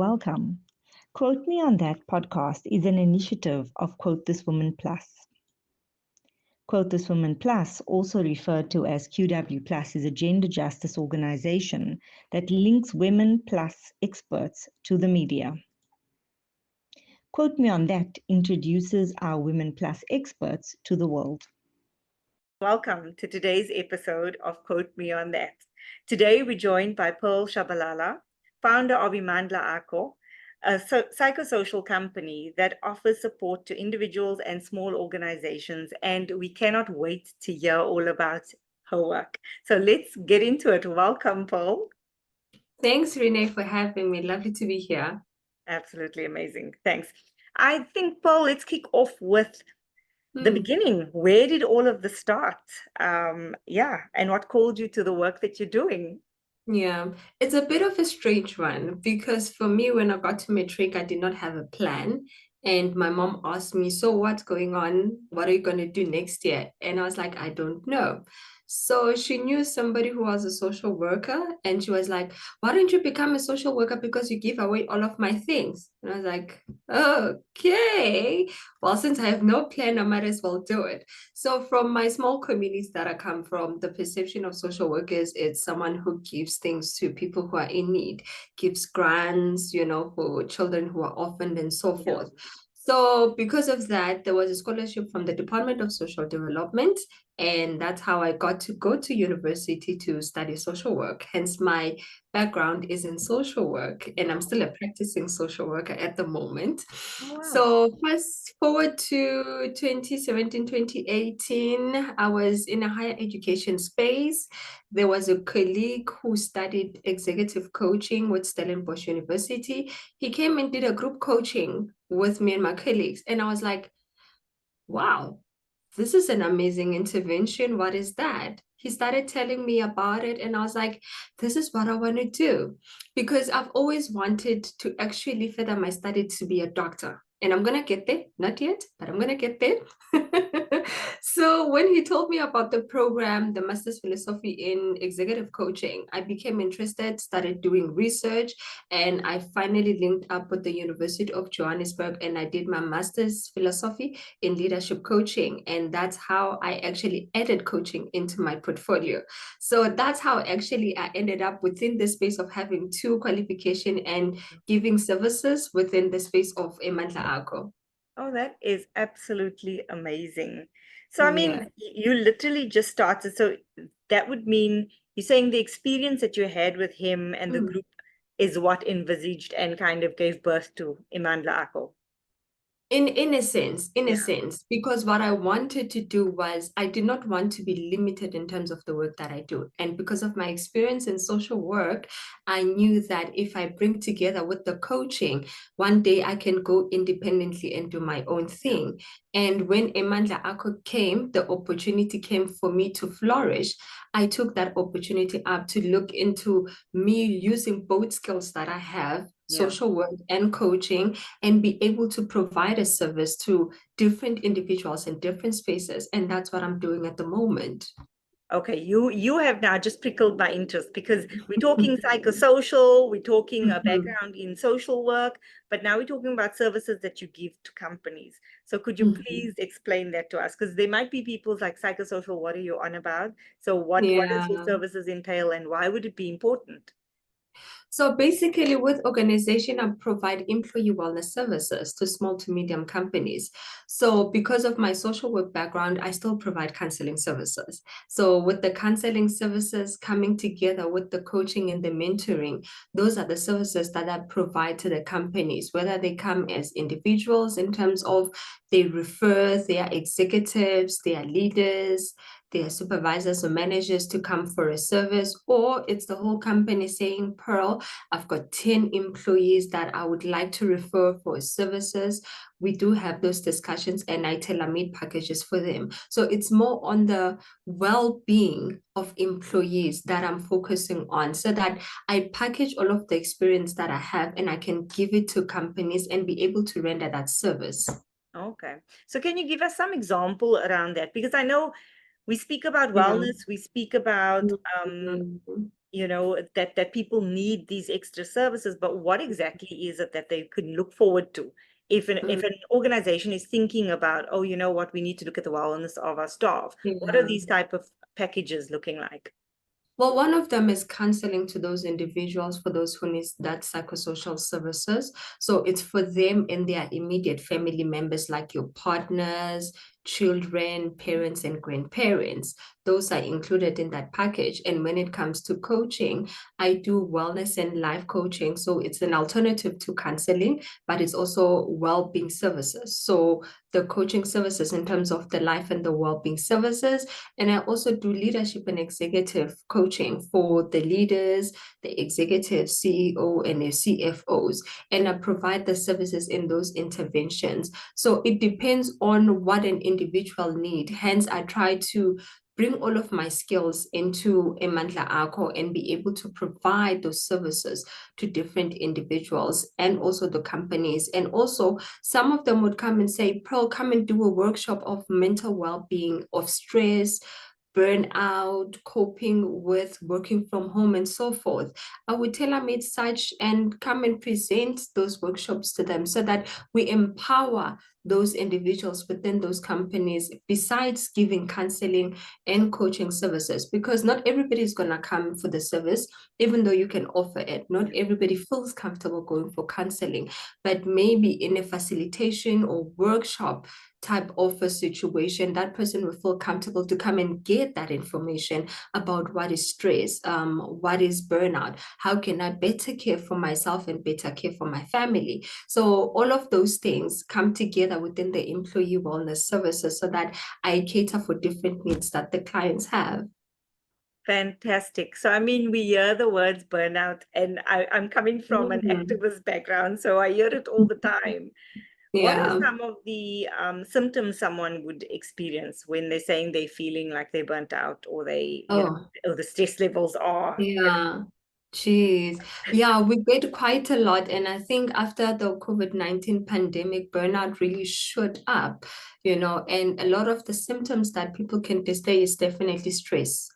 Welcome. Quote Me on That podcast is an initiative of Quote This Woman Plus. Quote This Woman Plus, also referred to as QW Plus, is a gender justice organization that links women plus experts to the media. Quote Me on That introduces our Women Plus experts to the world. Welcome to today's episode of Quote Me on That. Today we're joined by Pearl Tshabalala, founder of Emandla Akho, a psychosocial company that offers support to individuals and small organizations, and we cannot wait to hear all about her work. So let's get into it. Welcome, Pearl. Thanks, Renee, for having me. Lovely to be here. Absolutely amazing. Thanks. I think, Pearl, let's kick off with the beginning. Where did all of this start? And what called you to the work that you're doing? Yeah, it's a bit of a strange one because for me, when I got to matric, I did not have a plan. And my mom asked me, "So what's going on? What are you going to do next year?" And I was like, "I don't know." So she knew somebody who was a social worker, and she was like, "Why don't you become a social worker because you give away all of my things?" And I was like, "Okay, well, since I have no plan, I might as well do it." So from my small communities that I come from, the perception of social workers is someone who gives things to people who are in need, gives grants, for children who are orphaned and so forth. So because of that, there was a scholarship from the Department of Social Development, and that's how I got to go to university to study social work. Hence, my background is in social work, and I'm still a practicing social worker at the moment. Oh, wow. So fast forward to 2017, 2018, I was in a higher education space. There was a colleague who studied executive coaching with Stellenbosch University. He came and did a group coaching with me and my colleagues, and I was like, wow, this is an amazing intervention. What is that? He started telling me about it, and I was like, this is what I want to do. Because I've always wanted to actually further my study to be a doctor. And I'm going to get there, not yet, but I'm going to get there. So when he told me about the program, the Master's Philosophy in Executive Coaching, I became interested, started doing research, and I finally linked up with the University of Johannesburg, and I did my Master's Philosophy in Leadership Coaching. And that's how I actually added coaching into my portfolio. So that's how actually I ended up within the space of having two qualifications and giving services within the space of Emandla Akho. Oh, that is absolutely amazing. So, I mean, you literally just started. So that would mean you're saying the experience that you had with him and the group is what envisaged and kind of gave birth to Emandla Akho. In a sense, because what I wanted to do was I did not want to be limited in terms of the work that I do. And because of my experience in social work, I knew that if I bring together with the coaching, one day I can go independently and do my own thing. And when Emandla Akho came, the opportunity came for me to flourish. I took that opportunity up to look into me using both skills that I have, social work and coaching, and be able to provide a service to different individuals in different spaces. And that's what I'm doing at the moment. Okay, you have now just prickled my interest because we're talking psychosocial, we're talking a background in social work, but now we're talking about services that you give to companies. So could you please explain that to us? Because there might be people like psychosocial, what are you on about? So what does your services entail and why would it be important? So basically, with organization, I provide employee wellness services to small to medium companies. So because of my social work background, I still provide counseling services. So with the counseling services coming together with the coaching and the mentoring, those are the services that I provide to the companies, whether they come as individuals in terms of they refer their executives, their leaders, their supervisors or managers to come for a service, or it's the whole company saying, Pearl, I've got 10 employees that I would like to refer for services. We do have those discussions and I tailor-made packages for them. So it's more on the well-being of employees that I'm focusing on so that I package all of the experience that I have and I can give it to companies and be able to render that service. Okay. So can you give us some example around that? Because I know we speak about wellness, we speak about that people need these extra services, but what exactly is it that they can look forward to? If an organization is thinking about, oh, you know what, we need to look at the wellness of our staff, what are Yeah. these type of packages looking like? Well, one of them is counseling to those individuals, for those who need that psychosocial services. So it's for them and their immediate family members, like your partners, children, parents, and grandparents. Those are included in that package. And when it comes to coaching, I do wellness and life coaching. So it's an alternative to counseling, but it's also well-being services. So the coaching services in terms of the life and the well-being services. And I also do leadership and executive coaching for the leaders, the executive CEO, and the CFOs. And I provide the services in those interventions. So it depends on what an individual need. Hence, I try to bring all of my skills into Emandla Akho and be able to provide those services to different individuals and also the companies. And also, some of them would come and say, Pearl, come and do a workshop of mental well-being, of stress, burnout, coping with working from home, and so forth. I would tailor make such and come and present those workshops to them so that we empower those individuals within those companies, besides giving counseling and coaching services, because not everybody is going to come for the service, even though you can offer it. Not everybody feels comfortable going for counseling, but maybe in a facilitation or workshop type of a situation, that person will feel comfortable to come and get that information about what is stress, what is burnout, how can I better care for myself and better care for my family. So all of those things come together within the employee wellness services so that I cater for different needs that the clients have. Fantastic. So, I mean, we hear the words burnout, and I'm coming from an Mhm. activist background, so I hear it all the time. What are Yeah. some of the symptoms someone would experience when they're saying they're feeling like they're burnt out, or Oh, or the stress levels are? yeah. Jeez. Yeah, we get quite a lot. And I think after the COVID-19 pandemic, burnout really shot up, and a lot of the symptoms that people can display is definitely stress.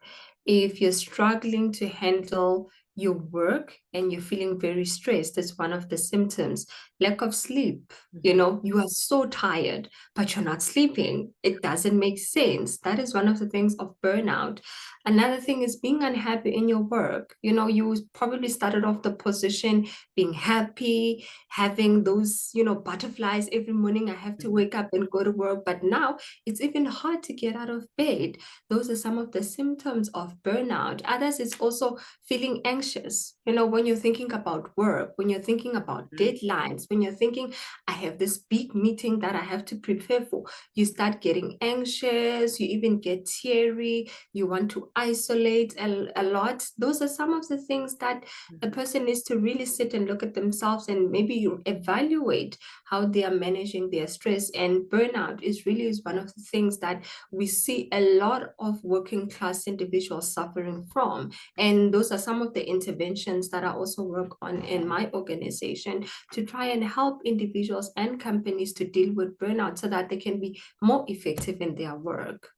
If you're struggling to handle your work and you're feeling very stressed, that's one of the symptoms. Lack of sleep, you are so tired, but you're not sleeping. It doesn't make sense. That is one of the things of burnout. Another thing is being unhappy in your work. You probably started off the position being happy, having those, butterflies every morning. I have to Mhm. wake up and go to work. But now it's even hard to get out of bed. Those are some of the symptoms of burnout. Others is also feeling anxious. When you're thinking about work, when you're thinking about Mhm. deadlines, when you're thinking, I have this big meeting that I have to prepare for, you start getting anxious, you even get teary, you want to isolate a lot. Those are some of the things that a Mhm. person needs to really sit and look at themselves and maybe evaluate how they are managing their stress. And burnout is one of the things that we see a lot of working class individuals suffering from. And those are some of the interventions that I also work on in my organization to try and help individuals and companies to deal with burnout so that they can be more effective in their work.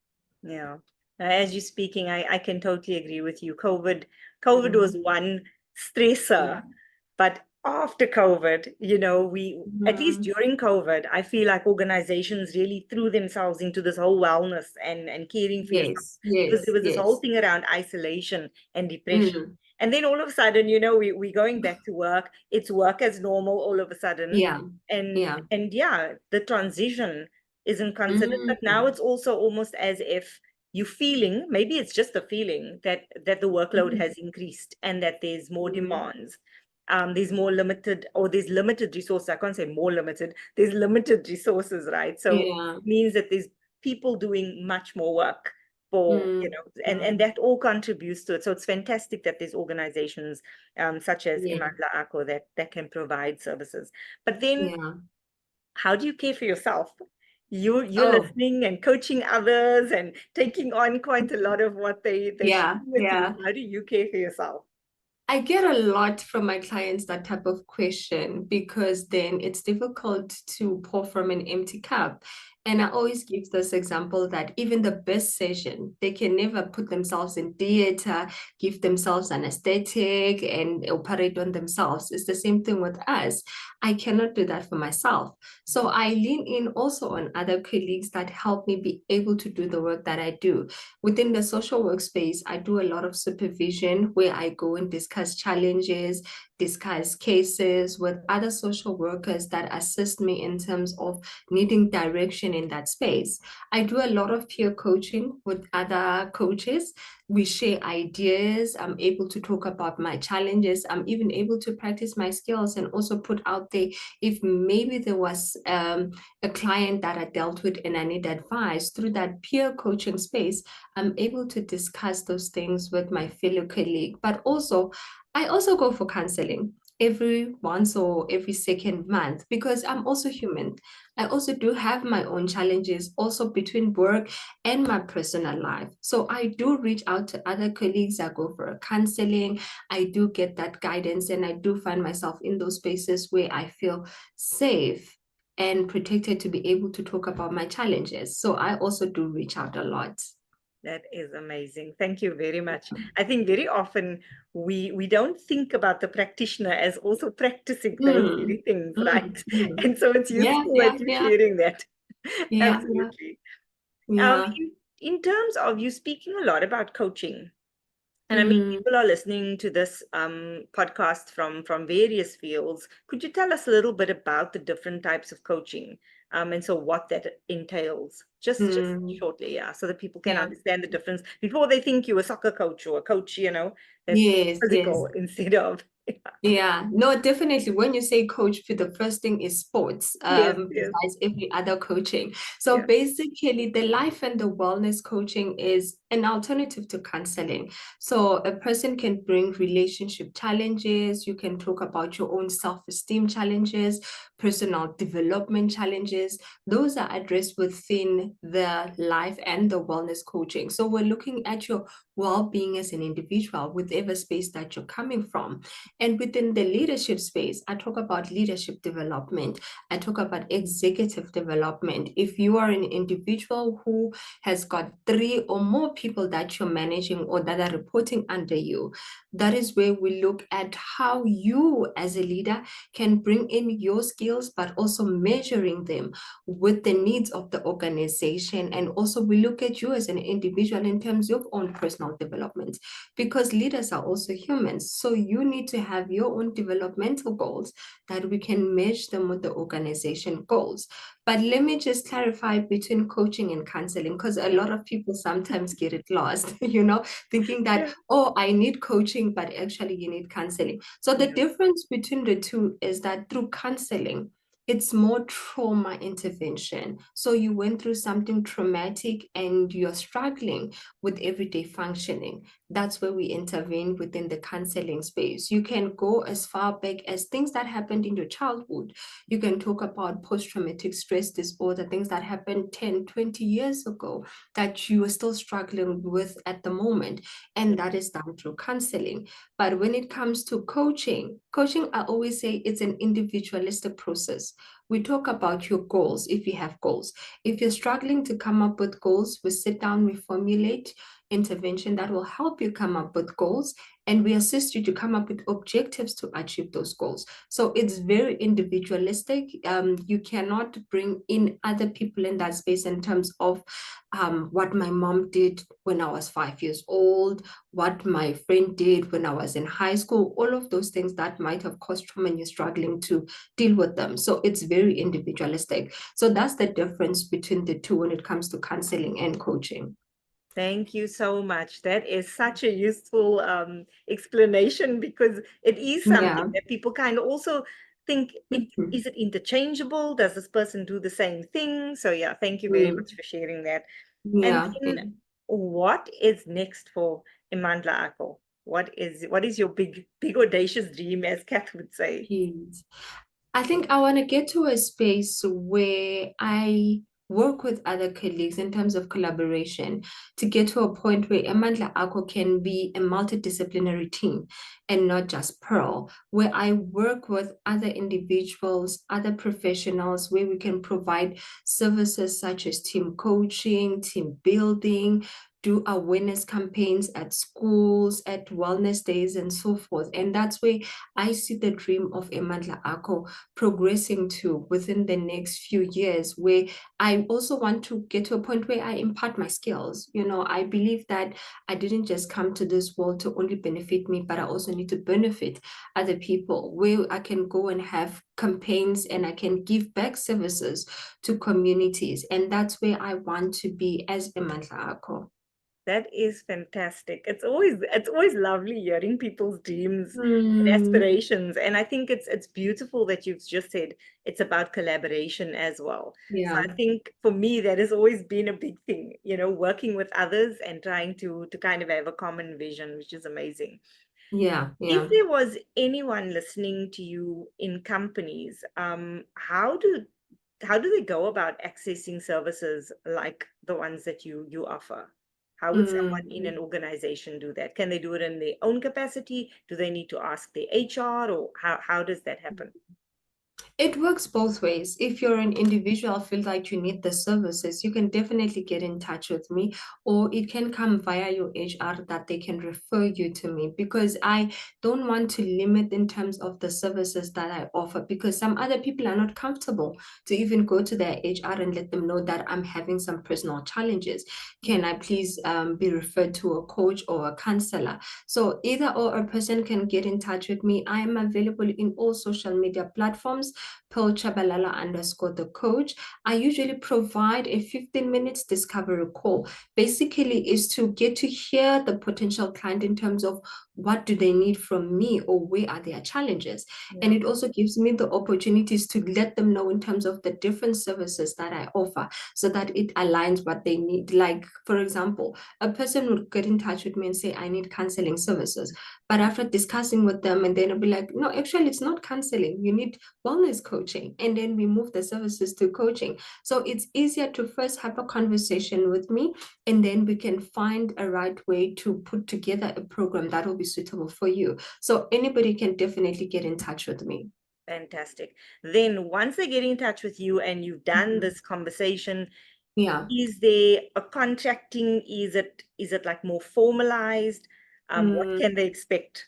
Yeah. As you're speaking, I can totally agree with you. COVID was Mhm. one stressor, Yeah. but after COVID, we, at least Mhm. during COVID, I feel like organizations really threw themselves into this whole wellness and caring for yourself, Yes, because there yes, was this whole yes. thing around isolation and depression. Mm. And then all of a sudden, we're going back to work. It's work as normal all of a sudden. Yeah, yeah. And yeah, the transition isn't considered, but now Mm. it's also almost as if you feeling, maybe it's just a feeling that the workload has Mm. increased and that there's more Mm. demands. There's more limited, or there's limited resources. I can't say more limited, there's limited resources, right? So Yeah. it means that there's people doing much more work for, Mm. and Mm. that all contributes to it. So it's fantastic that there's organizations such as Yeah, Emandla Akho that can provide services. But then yeah. how do you care for yourself? You're Oh, listening and coaching others and taking on quite a lot of what they share yeah, with you. yeah. How do you care for yourself? I get a lot from my clients that type of question because then it's difficult to pour from an empty cup. And I always give this example that even the best surgeon, they can never put themselves in theater, give themselves anesthetic, and operate on themselves. It's the same thing with us. I cannot do that for myself. So I lean in also on other colleagues that help me be able to do the work that I do. Within the social workspace, I do a lot of supervision where I go and discuss challenges, discuss cases with other social workers that assist me in terms of needing direction in that space. I do a lot of peer coaching with other coaches. We share ideas. I'm able to talk about my challenges. I'm even able to practice my skills and also put out there if maybe there was a client that I dealt with and I need advice through that peer coaching space. I'm able to discuss those things with my fellow colleague, but also I also go for counseling every once or every second month because I'm also human. I also do have my own challenges also between work and my personal life. So I do reach out to other colleagues. I go for a counseling. I do get that guidance and I do find myself in those spaces where I feel safe and protected to be able to talk about my challenges. So I also do reach out a lot. That is amazing. Thank you very much. I think very often we don't think about the practitioner as also practicing those Mm, very things, right? mm. And so it's Yeah, useful yeah, that you're yeah, sharing that. yeah, yeah, Absolutely. yeah. In terms of you speaking a lot about coaching, and I mean, Mm, people are listening to this podcast from various fields. Could you tell us a little bit about the different types of coaching, and so what that entails? Just mm, shortly, yeah, so that people can yeah. understand the difference before they think you're a soccer coach or a coach, that's Yes, yes. physical instead of Yeah, no, definitely. When you say coach, the first thing is sports, yes, yes, besides every other coaching. So yeah, basically, the life and the wellness coaching is an alternative to counseling. So a person can bring relationship challenges. You can talk about your own self-esteem challenges, personal development challenges. Those are addressed within the life and the wellness coaching. So we're looking at your well-being as an individual, whatever space that you're coming from. And within the leadership space, I talk about leadership development. I talk about executive development. If you are an individual who has got 3 or more people that you're managing or that are reporting under you, that is where we look at how you as a leader can bring in your skills, but also measuring them with the needs of the organization. And also we look at you as an individual in terms of own personal development, because leaders are also humans. So you need to have your own developmental goals that we can measure them with the organization goals. But let me just clarify between coaching and counseling, because a lot of people sometimes get it lost, thinking that, yeah, oh, I need coaching, but actually you need counseling. So the yeah, difference between the two is that through counseling, it's more trauma intervention. So you went through something traumatic and you're struggling with everyday functioning. That's where we intervene within the counseling space. You can go as far back as things that happened in your childhood. You can talk about post-traumatic stress disorder, things that happened 10, 20 years ago that you are still struggling with at the moment. yeah. And that is done through counseling. But when it comes to coaching, I always say it's an individualistic process. We talk about your goals if you have goals. If you're struggling to come up with goals, we sit down, we formulate intervention that will help you come up with goals, and we assist you to come up with objectives to achieve those goals. So it's very individualistic. You cannot bring in other people in that space in terms of what my mom did when I was 5 years old, what my friend did when I was in high school, all of those things that might have caused trauma and you're struggling to deal with them. So it's very individualistic. So that's the difference between the two when it comes to counseling and coaching. Thank you so much. That is such a useful explanation because it is Yeah. something that people kind of also think Mhm. is it interchangeable? Does this person do the same thing? So yeah, thank you very Mm. much for sharing that. And Yeah. then what is next for Emandla Akho? What is your big audacious dream, as Kath would say? Yes. I think I want to get to a space where I work with other colleagues in terms of collaboration to get to a point where Emandla Akho can be a multidisciplinary team and not just Pearl, where I work with other individuals, other professionals, where we can provide services such as team coaching, team building, do awareness campaigns at schools, at wellness days, and so forth. And that's where I see the dream of Emandla Akho progressing to within the next few years, where I also want to get to a point where I impart my skills. I believe that I didn't just come to this world to only benefit me, but I also need to benefit other people, where I can go and have campaigns and I can give back services to communities. And that's where I want to be as Emandla Akho. That is fantastic. It's always lovely hearing people's dreams and Mm, aspirations. And I think it's beautiful that you've just said it's about collaboration as well. So yeah, I think for me that has always been a big thing, working with others and trying to kind of have a common vision, which is amazing. yeah, If yeah. there was anyone listening to you in companies, how do they go about accessing services like the ones that you offer? How would someone in Mm. an organization do that? Can they do it in their own capacity? Do they need to ask their HR, or how does that happen? It works both ways. If you're an individual, feel like you need the services, you can definitely get in touch with me, or it can come via your HR that they can refer you to me, because I don't want to limit in terms of the services that I offer, because some other people are not comfortable to even go to their HR and let them know that I'm having some personal challenges. Can I please be referred to a coach or a counselor? So either or, a person can get in touch with me. I am available in all social media platforms. Pearl Tshabalala underscore the coach. I usually provide a 15 minutes discovery call. Basically, is to get to hear the potential client in terms of what do they need from me, or where are their challenges. And Yeah. it also gives me the opportunities to let them know in terms of the different services that I offer, so that it aligns what they need. Like, for example, a person would get in touch with me and say, I need counseling services. But after discussing with them, and then I'll be like, no, actually, it's not counseling. You need wellness coaching, and then we move the services to coaching. So it's easier to first have a conversation with me, and then we can find a right way to put together a program that will be suitable for you. So anybody can definitely get in touch with me. Fantastic. Then once they get in touch with you and you've done Mhm. this conversation, Yeah. is there a contracting? Is it like more formalized? What Mm. can they expect?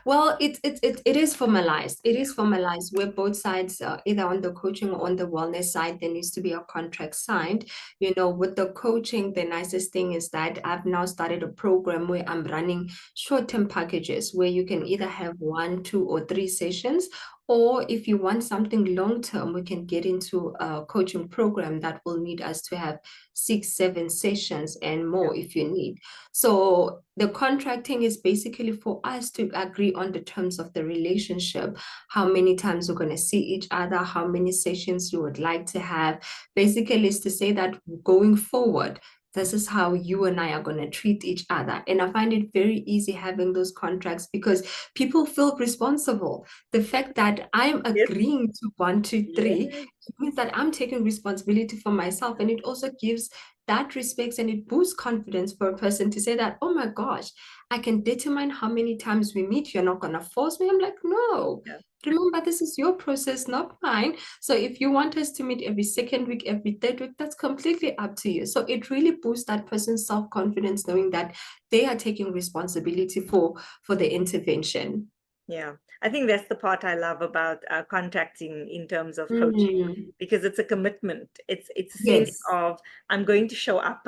Well, it is formalized. It Yeah. is formalized where both sides, either on the coaching or on the wellness side, there needs to be a contract signed. With the coaching, the nicest thing is that I've now started a program where I'm running short-term packages where you can either have 1, 2, or 3 sessions, or if you want something long-term, we can get into a coaching program that will need us to have 6, 7 sessions and Yeah. more if you need. So the contracting is basically for us to agree on the terms of the relationship, how many times we're going to see each other, how many sessions you would like to have. Basically, is to say that going forward, this is how you and I are going to treat each other. And I find it very easy having those contracts because people feel responsible. The fact that I'm Yes. agreeing to one, two, three Yes. means that I'm taking responsibility for myself. And it also gives that respects and it boosts confidence for a person to say that, oh my gosh, I can determine how many times we meet. You're not going to force me. I'm like, no. Yeah. Remember, this is your process, not mine. So if you want us to meet every second week, every third week, that's completely up to you. So it really boosts that person's self-confidence knowing that they are taking responsibility for the intervention. Yeah, I think that's the part I love about contracting in terms of coaching, Mm, because it's a commitment. It's a sense yes, of I'm going to show up,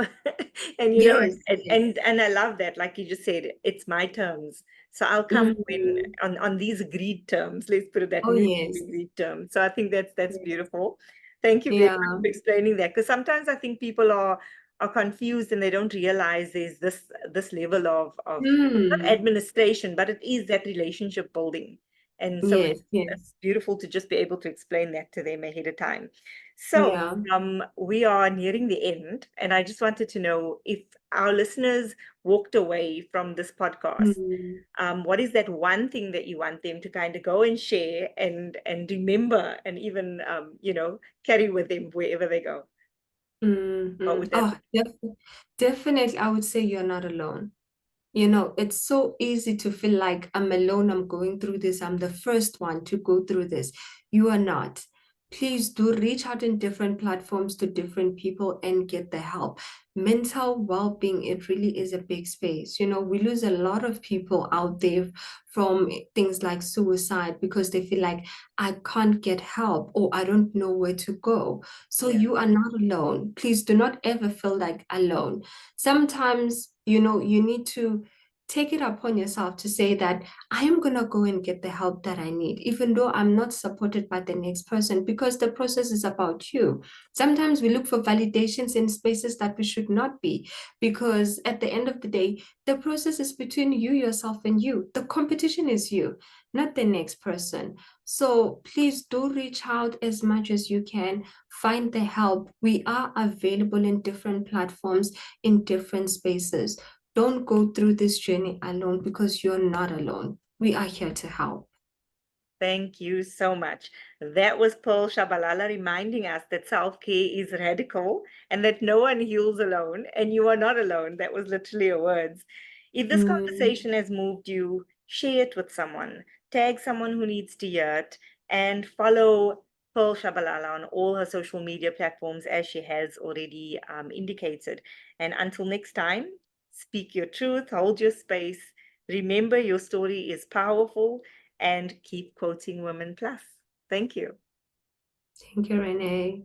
and yes, and yes. and and I love that. Like you just said, it's my terms, so I'll come when Mm. on these agreed terms. Let's put it that Oh, mutually yes. agreed terms. So I think that's beautiful. Thank you very Yeah. much for explaining that, because sometimes I think people are confused and they don't realize there's this level of not Mm. administration, but it is that relationship building. And so Yes, it's yes. beautiful to just be able to explain that to them ahead of time. So Yeah. we are nearing the end, and I just wanted to know if our listeners walked away from this podcast, what is that one thing that you want them to kind of go and share and remember and even carry with them wherever they go? What would that Oh, be? definitely, I would say you're not alone. It's so easy to feel like I'm alone, I'm going through this, I'm the first one to go through this. You are not. Please do reach out in different platforms to different people and get the help. Mental well-being, it really is a big space. We lose a lot of people out there from things like suicide because they feel like I can't get help or I don't know where to go. So Yeah. you are not alone. Please do not ever feel like alone. Sometimes, you need to take it upon yourself to say that I am going to go and get the help that I need, even though I'm not supported by the next person, because the process is about you. Sometimes we look for validations in spaces that we should not be, because at the end of the day, the process is between you, yourself, and you. The competition is you, not the next person. So please do reach out as much as you can. Find the help. We are available in different platforms, in different spaces. Don't go through this journey alone because you're not alone. We are here to help. Thank you so much. That was Pearl Tshabalala reminding us that self-care is radical and that no one heals alone and you are not alone. That was literally her words. If this Mm, conversation has moved you, share it with someone, tag someone who needs to hear it, and follow Pearl Tshabalala on all her social media platforms as she has already indicated. And until next time, speak your truth, hold your space. Remember, your story is powerful and keep quoting Women Plus. Thank you. thank you, Renee.